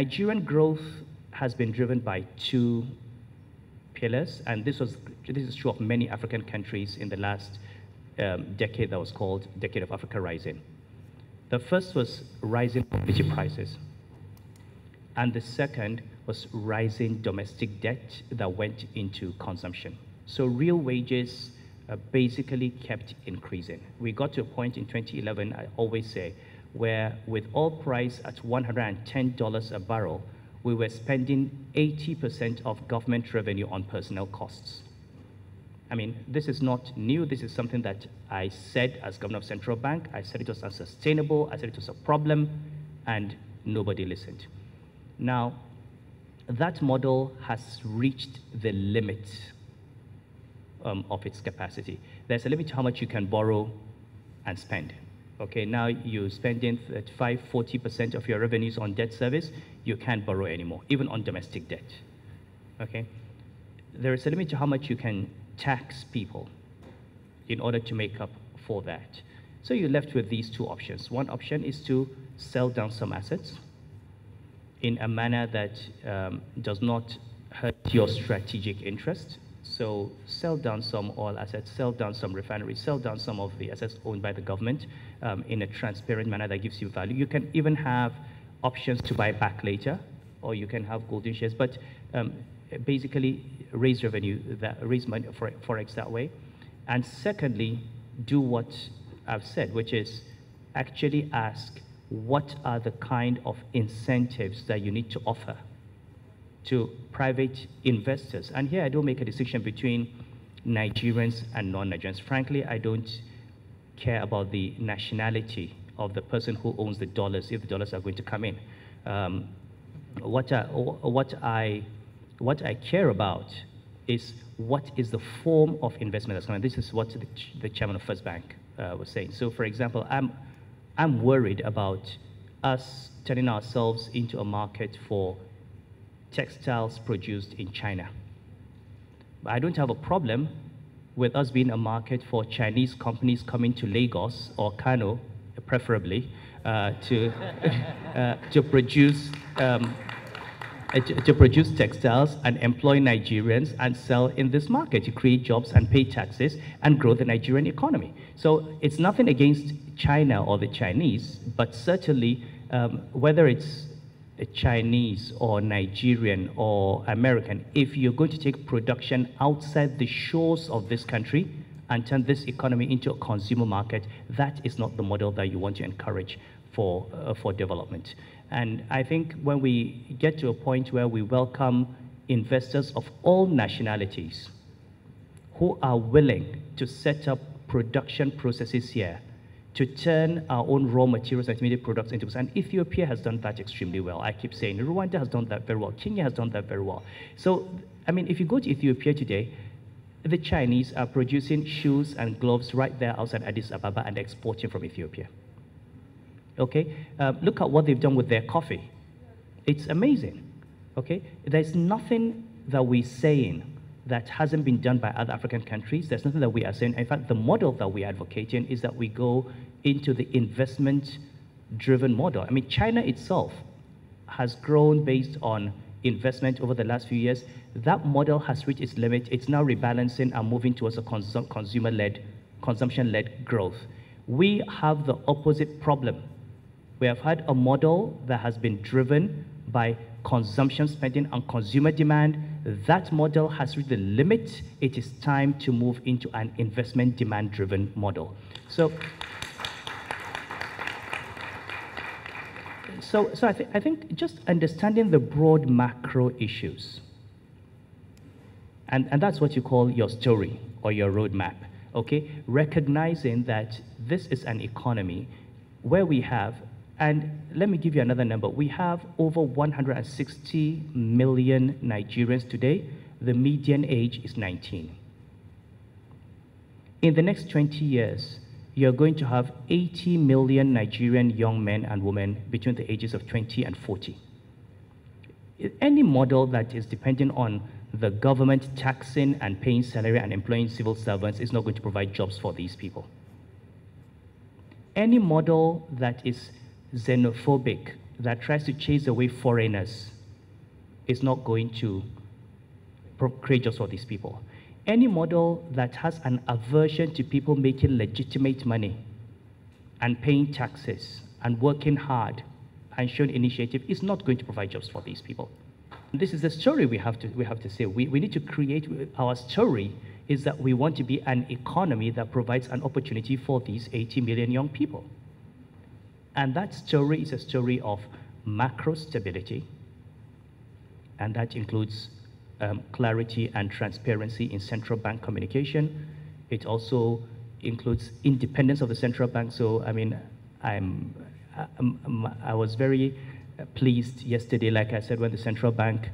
Nigerian growth has been driven by two pillars, and this is true of many African countries in the last decade that was called Decade of Africa Rising. The first was rising commodity prices, and the second was rising domestic debt that went into consumption. So real wages basically kept increasing. We got to a point in 2011, I always say, where with oil price at $110 a barrel, we were spending 80% of government revenue on personnel costs. I mean, this is not new. This is something that I said as governor of Central Bank. I said it was unsustainable. I said it was a problem, and nobody listened. Now, that model has reached the limit of its capacity. There's a limit to how much you can borrow and spend. Okay, now you're spending 40% of your revenues on debt service, you can't borrow anymore, even on domestic debt. Okay, there is a limit to how much you can tax people in order to make up for that. So you're left with these two options. One option is to sell down some assets in a manner that does not hurt your strategic interest. So sell down some oil assets, sell down some refineries, sell down some of the assets owned by the government in a transparent manner that gives you value. You can even have options to buy back later, or you can have golden shares, but basically raise revenue, raise money for Forex that way. And secondly, do what I've said, which is actually ask what are the kind of incentives that you need to offer to private investors. And here I don't make a distinction between Nigerians and non-Nigerians. Frankly, I don't care about the nationality of the person who owns the dollars, if the dollars are going to come in. What I care about is what is the form of investment that's coming. This is what the chairman of First Bank was saying. So for example, I'm worried about us turning ourselves into a market for textiles produced in China. But I don't have a problem with us being a market for Chinese companies coming to Lagos or Kano, preferably, to produce textiles and employ Nigerians and sell in this market to create jobs and pay taxes and grow the Nigerian economy. So it's nothing against China or the Chinese, but certainly whether it's a Chinese or Nigerian or American, if you're going to take production outside the shores of this country and turn this economy into a consumer market, that is not the model that you want to encourage for development. And I think when we get to a point where we welcome investors of all nationalities who are willing to set up production processes here to turn our own raw materials and intermediate products into, and Ethiopia has done that extremely well. I keep saying Rwanda has done that very well. Kenya has done that very well. So, I mean, if you go to Ethiopia today, the Chinese are producing shoes and gloves right there outside Addis Ababa and exporting from Ethiopia. Okay, look at what they've done with their coffee. It's amazing. Okay, there's nothing that we're saying that hasn't been done by other African countries. There's nothing that we are saying. In fact, the model that we're advocating is that we go into the investment-driven model. I mean, China itself has grown based on investment over the last few years. That model has reached its limit. It's now rebalancing and moving towards a consumer-led, consumption-led growth. We have the opposite problem. We have had a model that has been driven by consumption spending and consumer demand. That model has reached the limit. It is time to move into an investment demand-driven model. So I think just understanding the broad macro issues, and that's what you call your story or your roadmap, okay? Recognizing that this is an economy where we have, and let me give you another number. We have over 160 million Nigerians today. The median age is 19. In the next 20 years, you're going to have 80 million Nigerian young men and women between the ages of 20 and 40. Any model that is dependent on the government taxing and paying salary and employing civil servants is not going to provide jobs for these people. Any model that is xenophobic, that tries to chase away foreigners is not going to create jobs for these people. Any model that has an aversion to people making legitimate money and paying taxes and working hard and showing initiative is not going to provide jobs for these people. This is the story we have to say. We need to create, our story is that we want to be an economy that provides an opportunity for these 80 million young people. And that story is a story of macro stability, and that includes clarity and transparency in central bank communication. It also includes independence of the central bank. So, I mean, I was very pleased yesterday, like I said, when the central bank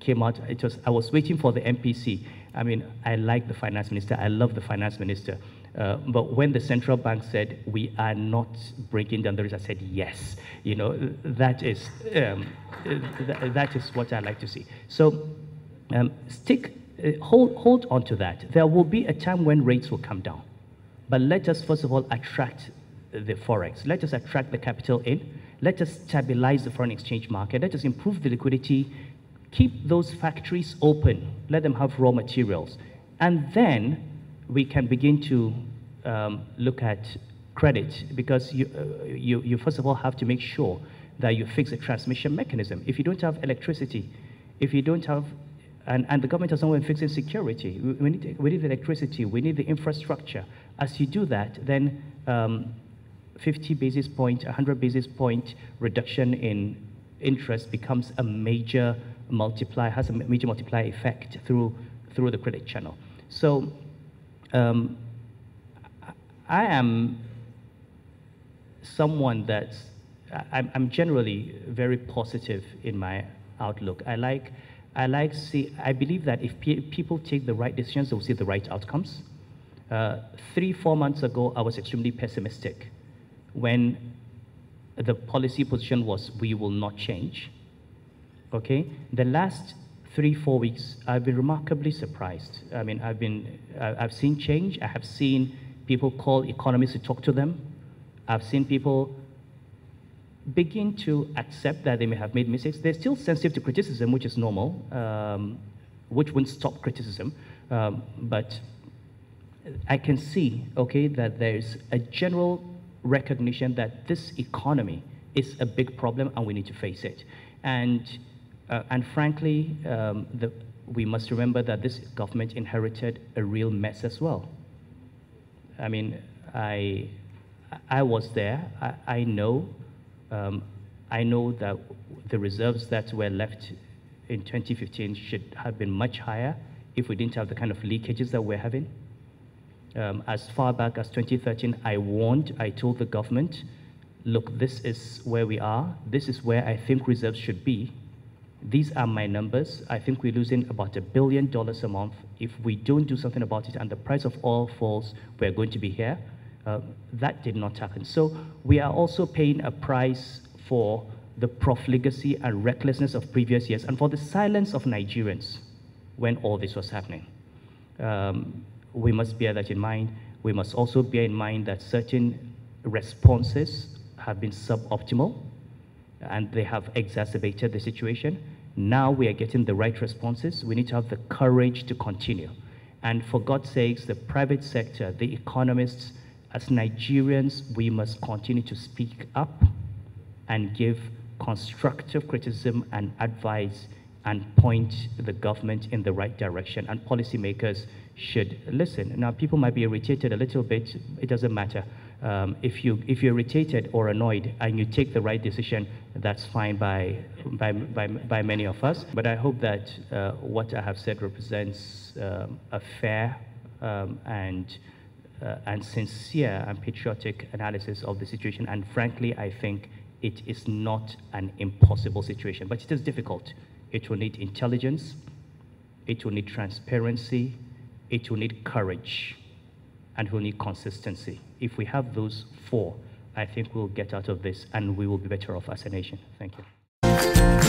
came out. I was waiting for the MPC. I mean, I like the finance minister. I love the finance minister. But when the central bank said, we are not breaking down the rules, I said, yes. You know, that is what I like to see. So hold on to that. There will be a time when rates will come down. But let us, first of all, attract the forex. Let us attract the capital in. Let us stabilize the foreign exchange market. Let us improve the liquidity. Keep those factories open. Let them have raw materials. And then we can begin to look at credit, because you first of all have to make sure that you fix a transmission mechanism. If you don't have electricity, if you don't have, and the government has not been fixing security, we need electricity, we need the infrastructure. As you do that, then 50 basis point, 100 basis point reduction in interest becomes a major multiplier, has a major multiplier effect through the credit channel. So I am someone that's, I'm generally very positive in my outlook. I believe that if people take the right decisions, they'll see the right outcomes. 3-4 months ago, I was extremely pessimistic when the policy position was, we will not change. Okay, the last 3-4 weeks, I've been remarkably surprised. I mean, I've seen change. I have seen people call economists to talk to them. I've seen people begin to accept that they may have made mistakes. They're still sensitive to criticism, which is normal, which won't stop criticism. But I can see, okay, that there's a general recognition that this economy is a big problem and we need to face it. And frankly, we must remember that this government inherited a real mess as well. I mean, I was there. I know that the reserves that were left in 2015 should have been much higher if we didn't have the kind of leakages that we're having. As far back as 2013, I told the government, look, this is where we are. This is where I think reserves should be. These are my numbers. I think we're losing about $1 billion a month. If we don't do something about it and the price of oil falls, we're going to be here. That did not happen. So we are also paying a price for the profligacy and recklessness of previous years and for the silence of Nigerians when all this was happening. We must bear that in mind. We must also bear in mind that certain responses have been suboptimal and they have exacerbated the situation. Now we are getting the right responses. We need to have the courage to continue. And for God's sakes, the private sector, the economists, as Nigerians, we must continue to speak up and give constructive criticism and advice and point the government in the right direction. And policymakers should listen. Now, people might be irritated a little bit. It doesn't matter. If you're irritated or annoyed and you take the right decision, that's fine by many of us. But I hope that what I have said represents a fair and sincere and patriotic analysis of the situation. And frankly, I think it is not an impossible situation, but it is difficult. It will need intelligence, it will need transparency, it will need courage, and we'll need consistency. If we have those four, I think we'll get out of this and we will be better off as a nation. Thank you.